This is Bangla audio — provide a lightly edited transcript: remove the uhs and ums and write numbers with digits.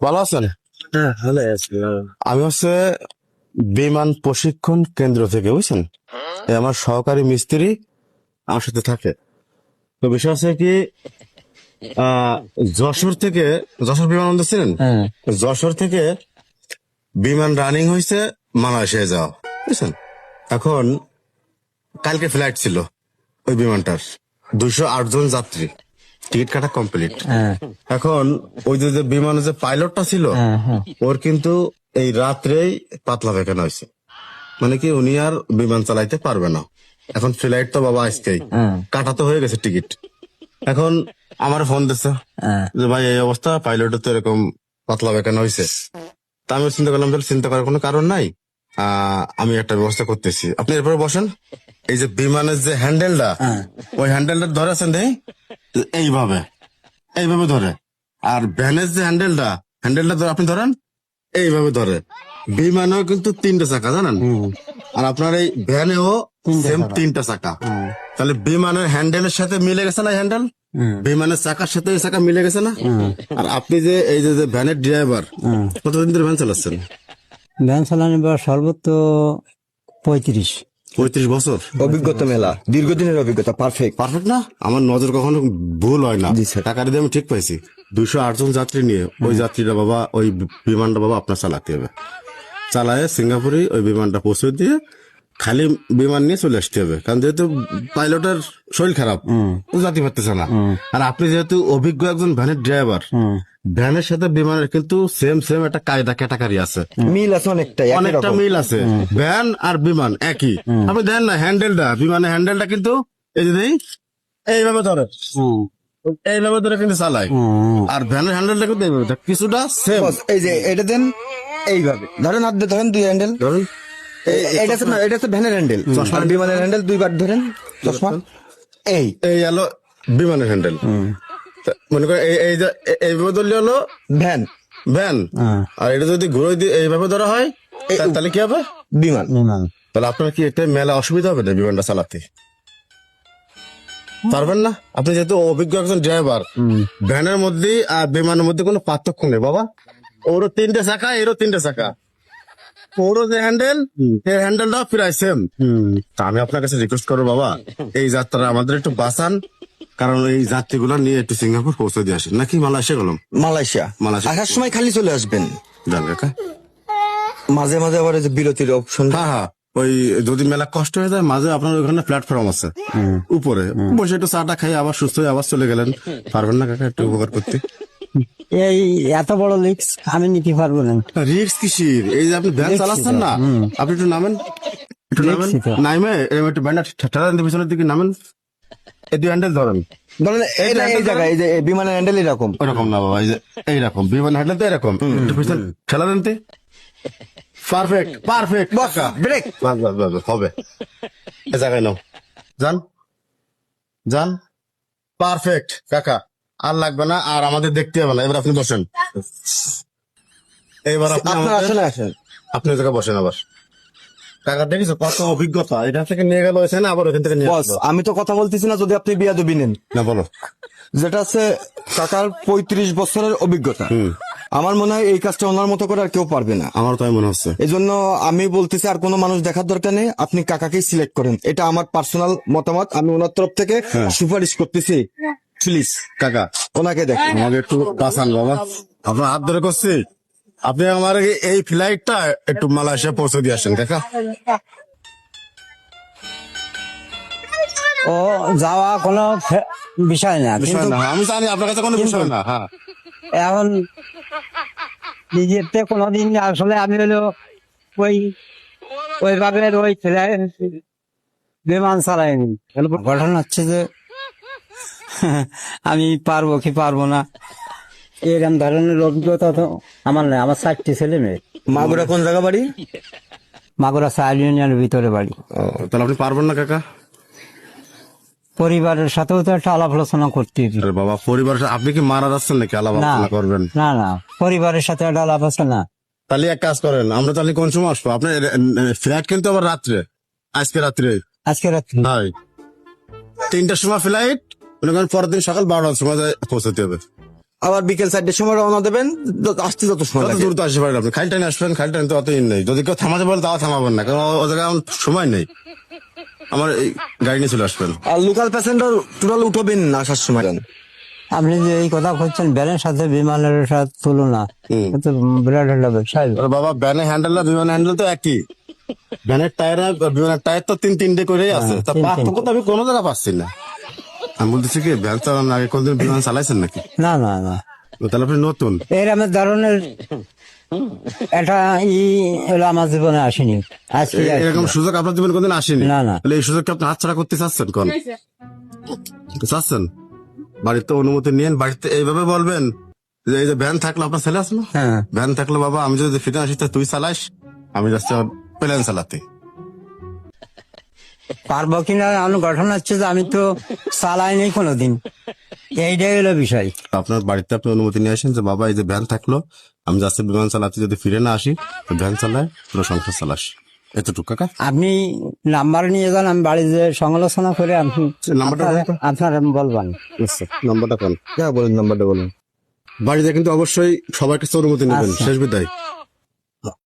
ভালো আছেন? হ্যাঁ ভালো আছি। আমি হচ্ছে বিমান প্রশিক্ষণ কেন্দ্র থেকে, বুঝছেন? এই আমার সহকারী মিস্ত্রি আমার সাথে থাকে। তো বিষয় হচ্ছে কি, আহ যশোর বিমানবন্দর ছিলেন, হ্যাঁ যশোর থেকে বিমান রানিং হয়েছে মালয়েশিয়া যাওয়া, বুঝছেন? এখন কালকে ফ্লাইট ছিল ওই বিমানটার, 208 জন যাত্রী, টিকিট কাটা কমপ্লিট। হ্যাঁ এখন ওই যে বিমানের যে পাইলটটা ছিল, হ্যাঁ হ্যাঁ ওর কিন্তু এই রাত্রেই পাতলা পায়খানা হয়েছে, মানে কি উনি আর বিমান চালাইতে পারবে না। এখন ফ্লাইট তো বাবা আজকেই হ্যাঁ কাটা তো হয়ে গেছে টিকিট। এখন আমার ফোন দিচ্ছে হ্যাঁ যে ভাই এই অবস্থা, পাইলটের তো এরকম পাতলা পায়খানা হয়েছে। তা আমি চিন্তা করলাম তাহলে চিন্তা করার কোনো কারণ নাই, আমি একটা ব্যবস্থা করতেছি, আপনি এরপরে বসেন। এই যে বিমানের যে হ্যান্ডেলটা, ওই হ্যান্ডেলটা ধরে আছেন দেই, এইভাবে এইভাবে ধরে। আর ভ্যানের যে হ্যান্ডেলটা ধরে আপনি ধরেন, এইভাবে ধরে। বিমানেও কিন্তু 3টে চাকা, জানেন? আর আপনার এই ভ্যানেও সেম 3টে চাকা। তাহলে বিমানের হ্যান্ডেলের সাথে মিলে গেছে না হ্যান্ডেল, বিমানের চাকার সাথে এই চাকা মিলে গেছে না। আর আপনি যে এই যে ভ্যানের ড্রাইভার, কতদিন ধরে ভ্যান চালাচ্ছেন? ভ্যান চালানোর বা সর্বোচ্চ 35। 35 বছর অভিজ্ঞতা মেলা, দীর্ঘদিনের অভিজ্ঞতা, পারফেক্ট। পারফেক্ট না? আমার নজর কখনো ভুল হয় না, জি স্যার। টাকা দিয়ে আমি ঠিক পাইছি। 208 জন যাত্রী নিয়ে ওই যাত্রীটা বাবা, ওই বিমানটা বাবা আপনার চালাতে হবে। চালায় সিঙ্গাপুরে ওই বিমানটা পৌঁছে দিয়ে খালি বিমান নিয়ে চলে আসতে হবে, কারণ যেহেতু পাইলটের শরীর খারাপ, ও যাতে পারতেছে না। আর আপনি যেহেতু অভিজ্ঞ একজন ভ্যানের ড্রাইভার, ভ্যানের সাথে বিমানের কিন্তু সেম সেম একটা কায়দা ক্যাটাগরি আছে, মিল আছে অনেকটাই, একই অনেকটা রকম। মিল আছে। ভ্যান আর বিমান একই। আপনি দেখেন না হ্যান্ডেলটা, বিমানের হ্যান্ডেলটা কিন্তু এই যে এইভাবে ধরে, এইভাবে ধরে কিন্তু চালায়। আর ভ্যানের হ্যান্ডেলটা কিন্তু এইভাবে ধরে। কিছুটা সেম। বস, এই যে এটা দেন, এইভাবে ধরেন, হাত দিয়ে ধরেন, দুই হ্যান্ডেল ধরুন এটা আছে না, এটা হচ্ছে ভ্যানের হ্যান্ডেল, আর বিমানের হ্যান্ডেল দুইবার ধরেন, চশমা এই এই হলো বিমানের হ্যান্ডেল। মনে করেন এই যে এইভাবে ধরলে হলো ভ্যান, ভ্যান, আর এটা যদি ঘুরে দিয়ে এইভাবে ধরা হয় তাহলে কি হবে? বিমান। তাহলে আপনার কি এটা মেলা অসুবিধা হবে না বিমানটা চালাতে? পারবেন না? আপনি যেহেতু অভিজ্ঞ একজন ড্রাইভার, ভ্যানের মধ্যে আর বিমানের মধ্যে কোনো পার্থক্য নেই বাবা। ওরও 3টে চাকা, এরও 3টে চাকা। ওরও যে হ্যান্ডেল, এর হ্যান্ডেলটা প্রায় সেম। তা আমি আপনার কাছে রিকোয়েস্ট করবো বাবা, এই যাত্রা আমাদের একটু বাঁচান, কারণ এই যাত্রীগুলো নিয়ে একটু সিঙ্গাপুর পৌঁছে দিয়ে আসেন, নাকি মালয়েশিয়া গেলাম। Malaysia Malaysia. আসার সময় খালি চলে আসবেন, যান কাকা। মাঝে মাঝে আবার এই যে বিরতির অপশন। হ্যাঁ হ্যাঁ, ওই যদি মেলা কষ্ট হয়ে যায় মাঝে আপনার ওখানে প্ল্যাটফর্ম আছে উপরে, বসে একটু চাটা খাই আবার সুস্থ হয়ে আবার চলে গেলেন। পারবেন না কাকা একটু উপকার করতে? এই এত বড় রিস্ক আমি নিতে পারবো না। রিস্ক কিসির? এই যে আপনি ভ্যান চালাচ্ছেন না, আপনি একটু নামেন, একটু নামেন, দেখছি তো। নামে এরকম একটু ব্যান্ডা ঠেলা দেন পিছনের দিকে, নামেন, এই দুই হ্যান্ডেল ধরেন। ধরেন এটা এই জায়গায়, এই যে এই বিমানের হ্যান্ডেল এরকম। ওরকম না বাবা, এই যে এইরকম বিমান হ্যান্ডেল তো এরকম, একটু পিছন ঠেলা দেন। Perfect perfect, break. বাস বাস বাস বাস, হবে। এ জায়গায় নাও, যান যান। পারফেক্ট কাকা, আর লাগবে না, আর আমাদের দেখতে হবে না। এবার আপনি বসেন, এবার আপনি আপনার আমাদের- আসলে আসেন। আপনি ওই জায়গায় বসেন আবার। কাকা দেখেছো কত অভিজ্ঞতা, এটা থেকে নিয়ে গেল এখানে, আবার ওখান থেকে নিয়ে বস, আসলো। আমি তো কথা বলতেছি না যদি আপনি বিয়াদবি নেন। না বলো। যেটা আছে কাকার 35 বছরের অভিজ্ঞতা, আমার মনে হয় এই কাজটা ওনার মতো করে আর কেউ পারবে না। আমার তাই মনে হচ্ছে। এই জন্য আমি বলতেছি আর কোনো মানুষ দেখার দরকার নেই, আপনি কাকাকেই সিলেক্ট করেন। এটা আমার পার্সোনাল মতামত, আমি ওনার তরফ থেকে সুপারিশ করতেছি। প্লিজ কাকা ওনাকে দেখেন। আমাকে একটু বাঁচান বাবা, আপনার হাত ধরে করছি। আপনি আমার এই ফ্লাইটটা একটু মালয়েশিয়া পৌঁছে দিয়ে আসেন কাকা। ও যাওয়া কোনো বিষয় না, বিষয় কিন্তু না, আমি জানি আপনার কাছে কোনো বিষয় না। হ্যাঁ, এখন নিজেতে কোনোদিন আসলে আমি হলো ওই ওইভাবে ওই বিমান চালাইনি। ঘটনা হচ্ছে যে আমি পারবো কি পারবো না এরকম ধরনের অভিজ্ঞতা তো আমার নাই। আমার 4টি ছেলে মেয়ে। মাগুরা কোন জায়গা বাড়ি? মাগুরা সাইল ইউনিয়নের ভিতরে বাড়ি। তাহলে আপনি পারবেন না কাকা? পরিবারের সাথেও তো একটা আলাপ আলোচনা করতে হবে। আরে বাবা, পরিবারের সাথে আপনি কি মারা যাচ্ছেন নাকি আলাপ না আলোচনা করবেন? না না, পরিবারের সাথে একটা আলাপ আলোচনা। তাহলে এক কাজ করেন, আমরা তাহলে কোন সময় আসবো? আপনার ফ্লাইট কিন্তু আবার রাত্রে, আজকে রাত্রে। আজকে রাত্রি হয় 3টার সময় ফ্লাইট, মনে করেন পরের দিন সকাল 12টার সময় পৌঁছাতে হবে। আবার বিকেল 4টার সময় রওনা দেবেন, আসতে যত সময় যত লাগে। দ্রুত আসতে পারেন আপনি, খাইল টাইনে আসবেন, খাইল টাইনে তো অত ইন নেই, যদি কেউ থামাতে বলে তাও থামাবেন না, কারণ ও জায়গায় আমার সময় নেই, আমার এই গাড়ি নিয়ে চলে আসবেন। আর লোকাল প্যাসেঞ্জার টোটাল উঠবেন না আসার সময়। আপনি যে এই কথা বলছেন ব্যানের সাথে বিমানের সাথে তুলনা, কিন্তু বিরাট একটা ব্যবসায়। আরে বাবা, ভ্যানের হ্যান্ডেল আর বিমানের হ্যান্ডেল তো একই, ভ্যানের টায়ার আর বিমানের টায়ার তো তিনটে করেই আছে, তা পার্থক্য তো আমি কোনো জায়গা পাচ্ছি না। আমি বলতেছি কি, ভ্যান চালানোর আগে কোনদিন বিমান চালাইছেন নাকি? না না না, তাহলে আপনি নতুন। এরকম ধরনের একটা হলো আমার জীবনে আসেনি আজকে। এরকম সুযোগ আপনার জীবনে কোনদিন আসেনি? না, না। তাহলে এই সুযোগকে আপনি হাতছাড়া করতে চাচ্ছেন কোন? চাচ্ছেন? বাড়িতে অনুমতি নিয়েন, বাড়িতে এইভাবে বলবেন যে এই যে ভ্যান থাকলো, আপনার ছেলে আছে না? হ্যাঁ, ভ্যান থাকলো বাবা, আমি যদি ফিরে আসি তা তুই চালাইস, আমি যাচ্ছি আমার প্লেন চালাতে। পারবো কিনা আমার গঠন হচ্ছে যে আমি তো চালাইনি কোনোদিন, এইটাই হলো বিষয়। আপনার বাড়িতে আপনি অনুমতি নিয়ে আসেন যে বাবা এই যে ভ্যান থাকলো, আমি যাচ্ছি বিমান চালাতে, যদি ফিরে না আসি তো ভ্যান চালায়, পুরো সংসার চালাস, এতটুকু কাকা। আপনি নাম্বার নিয়ে যান, আমি বাড়িতে সমালোচনা করে আপনি নাম্বারটা বলুন তো। আপনার বলবেন। নাম্বারটা কোন? বলেন, নাম্বারটা বলুন। বাড়িতে কিন্তু অবশ্যই সবার কাছে অনুমতি নেবেন, আচ্ছা। শেষ বিদায়।